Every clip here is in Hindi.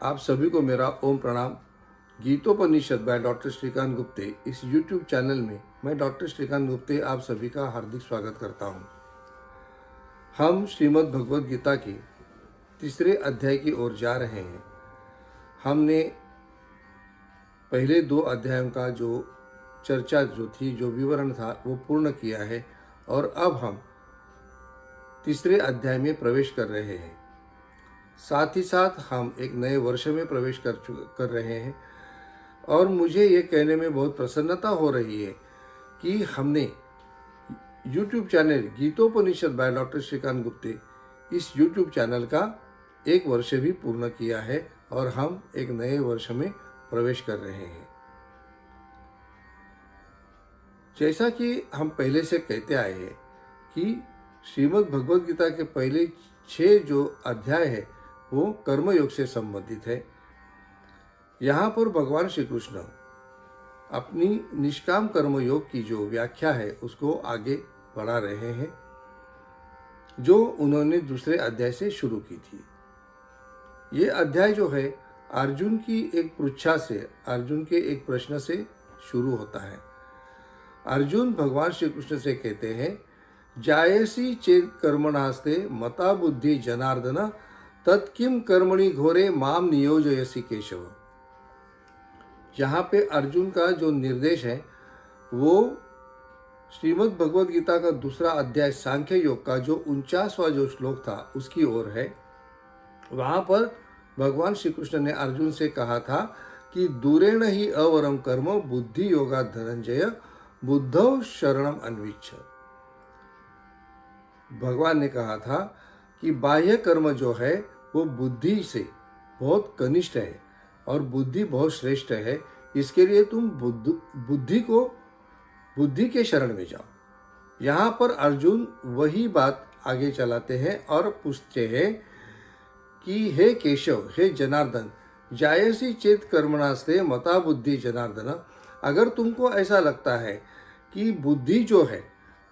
आप सभी को मेरा ओम प्रणाम। गीतोपनिषद बाय डॉक्टर श्रीकांत गुप्ते इस YouTube चैनल में मैं डॉक्टर श्रीकांत गुप्ते आप सभी का हार्दिक स्वागत करता हूं। हम श्रीमद् भगवद गीता की तीसरे अध्याय की ओर जा रहे हैं। हमने पहले 2 अध्यायों का जो चर्चा जो विवरण था वो पूर्ण किया है और अब हम तीसरे अध्याय में प्रवेश कर रहे हैं। साथ ही साथ हम एक नए वर्ष में प्रवेश कर रहे हैं और मुझे ये कहने में बहुत प्रसन्नता हो रही है कि हमने YouTube channel Gitopanishad by doctor Shrikant Gupte इस YouTube चैनल का 1 वर्ष भी पूर्ण किया है और हम एक नए वर्ष में प्रवेश कर रहे हैं। जैसा कि हम पहले से कहते आए हैं कि श्रीमद् भगवद गीता के पहले 6 जो अध्याय है वो कर्मयोग से संबंधित है। यहाँ पर भगवान श्री कृष्ण अपनी निष्काम कर्मयोग की जो व्याख्या है उसको आगे बढ़ा रहे हैं जो उन्होंने दूसरे अध्याय से शुरू की थी। ये अध्याय जो है अर्जुन की एक पृच्छा से, अर्जुन के एक प्रश्न से शुरू होता है। अर्जुन भगवान श्री कृष्ण से कहते हैं, जायसी चेत कर्मणास्ते मता बुद्धि जनार्दन तत्किम कर्मणि घोरे माम नियोजयसी केशव। यहाँ पे अर्जुन का जो निर्देश है वो श्रीमद् भगवद गीता का दूसरा अध्याय सांख्य योग का जो 49वां जो श्लोक था उसकी ओर है। वहाँ पर भगवान श्री कृष्ण ने अर्जुन से कहा था कि दूरेण ही अवरम कर्म बुद्धि योगा धनंजय बुद्धौ शरणम अन्विच्छ। भगवान ने कहा था कि बाह्य कर्म जो है वो बुद्धि से बहुत कनिष्ठ है और बुद्धि बहुत श्रेष्ठ है। इसके लिए तुम बुद्धि के शरण में जाओ। यहाँ पर अर्जुन वही बात आगे चलाते हैं और पूछते हैं कि हे केशव, हे जनार्दन, जायसी चेत कर्मणास्ते मता बुद्धि जनार्दन। अगर तुमको ऐसा लगता है कि बुद्धि जो है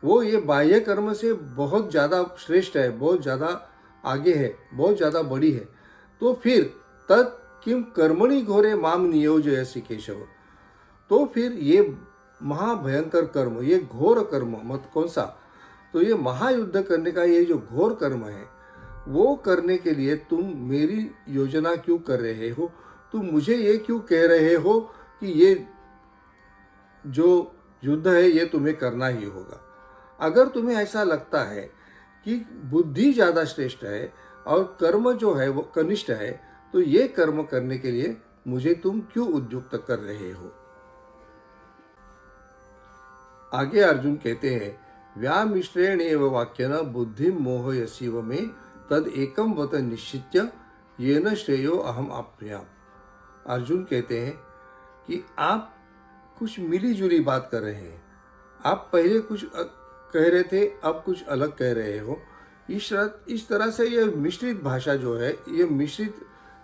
वो ये बाह्य कर्म से बहुत ज़्यादा श्रेष्ठ है, बहुत ज़्यादा आगे है, बहुत ज़्यादा बड़ी है, तो फिर तत् किम कर्मणि घोरे माम नियोजयसि केशव। तो फिर ये महाभयंकर कर्म, ये घोर कर्म मत कौन सा, तो ये महायुद्ध करने का ये जो घोर कर्म है वो करने के लिए तुम मेरी योजना क्यों कर रहे हो? तुम मुझे ये क्यों कह रहे हो कि ये जो युद्ध है ये तुम्हें करना ही होगा? अगर तुम्हें ऐसा लगता है कि बुद्धि ज़्यादा श्रेष्ठ है और कर्म जो है वो कनिष्ठ है, तो ये कर्म करने के लिए मुझे तुम क्यों उद्युक्त कर रहे हो? आगे अर्जुन कहते हैं, व्यामिश्रेण एव वाक्यन बुद्धि मोहयसीव में तद एकम वत निश्चित्य येन श्रेयो अहम आप्नुयाम। अर्जुन कहते हैं कि आप कुछ मिली जुली बात कर रहे हैं। आप पहले कुछ कह रहे थे, अब कुछ अलग कह रहे हो। इस तरह से ये मिश्रित भाषा जो है, ये मिश्रित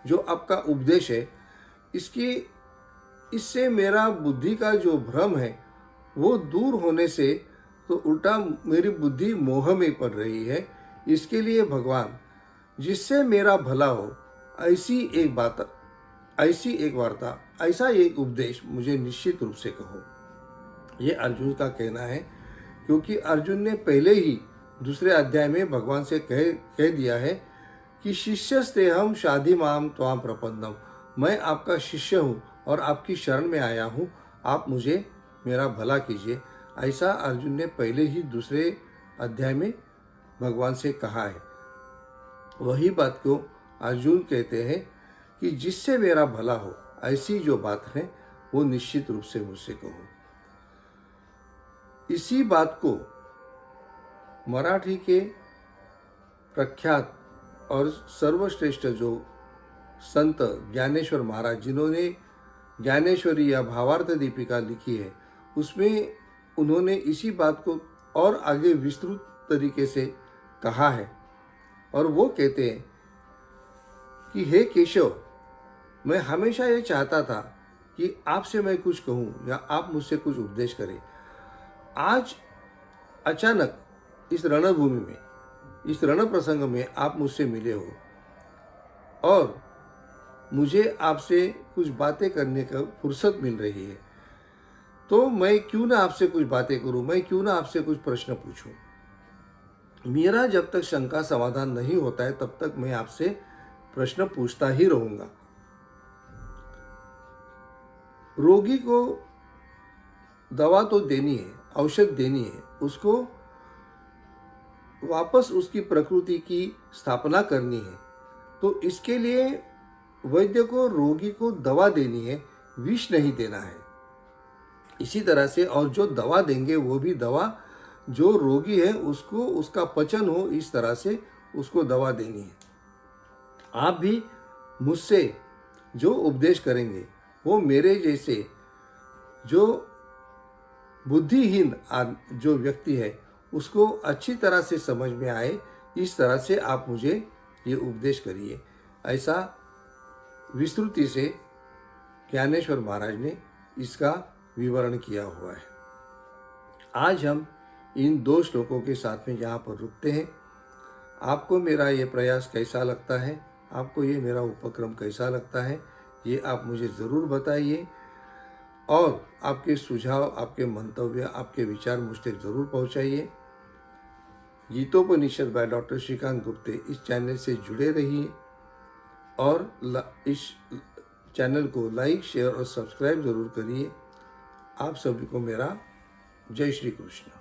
जो आपका उपदेश है, इससे मेरा बुद्धि का जो भ्रम है वो दूर होने से तो उल्टा मेरी बुद्धि मोह में पड़ रही है। इसके लिए भगवान, जिससे मेरा भला हो, ऐसी एक वार्ता, ऐसा एक उपदेश मुझे निश्चित रूप से कहो। ये अर्जुन का कहना है, क्योंकि अर्जुन ने पहले ही दूसरे अध्याय में भगवान से कह दिया है कि शिष्यस्तेहम शाधि माम त्वाम प्रपन्नम। मैं आपका शिष्य हूँ और आपकी शरण में आया हूँ, आप मुझे मेरा भला कीजिए। ऐसा अर्जुन ने पहले ही दूसरे अध्याय में भगवान से कहा है। वही बात को अर्जुन कहते हैं कि जिससे मेरा भला हो, ऐसी जो बात है वो निश्चित रूप से मुझसे कहो। इसी बात को मराठी के प्रख्यात और सर्वश्रेष्ठ जो संत ज्ञानेश्वर महाराज, जिन्होंने ज्ञानेश्वरी या भावार्थ दीपिका लिखी है, उसमें उन्होंने इसी बात को और आगे विस्तृत तरीके से कहा है। और वो कहते हैं कि हे केशव, मैं हमेशा ये चाहता था कि आपसे मैं कुछ कहूँ या आप मुझसे कुछ उपदेश करें। आज अचानक इस रणभूमि में, इस रण प्रसंग में आप मुझसे मिले हो और मुझे आपसे कुछ बातें करने का फुर्सत मिल रही है, तो मैं क्यों ना आपसे कुछ बातें करूं, मैं क्यों ना आपसे कुछ प्रश्न पूछूं। मेरा जब तक शंका समाधान नहीं होता है तब तक मैं आपसे प्रश्न पूछता ही रहूंगा। रोगी को दवा तो देनी है, औषध देनी है, उसको वापस उसकी प्रकृति की स्थापना करनी है, तो इसके लिए वैद्य को रोगी को दवा देनी है, विष नहीं देना है। इसी तरह से और जो दवा देंगे वो भी दवा जो रोगी है उसको उसका पचन हो, इस तरह से उसको दवा देनी है। आप भी मुझसे जो उपदेश करेंगे वो मेरे जैसे जो बुद्धिहीन जो व्यक्ति है उसको अच्छी तरह से समझ में आए, इस तरह से आप मुझे ये उपदेश करिए। ऐसा विस्तृति से ज्ञानेश्वर महाराज ने इसका विवरण किया हुआ है। आज हम इन 2 श्लोकों के साथ में यहाँ पर रुकते हैं। आपको मेरा ये प्रयास कैसा लगता है, आपको ये मेरा उपक्रम कैसा लगता है, ये आप मुझे ज़रूर बताइए और आपके सुझाव, आपके मंतव्य, आपके विचार मुझ तक ज़रूर पहुँचाइए। गीतोपनिषद बाय डॉक्टर श्रीकांत गुप्ते इस चैनल से जुड़े रहिए और इस चैनल को लाइक, शेयर और सब्सक्राइब ज़रूर करिए। आप सभी को मेरा जय श्री कृष्ण।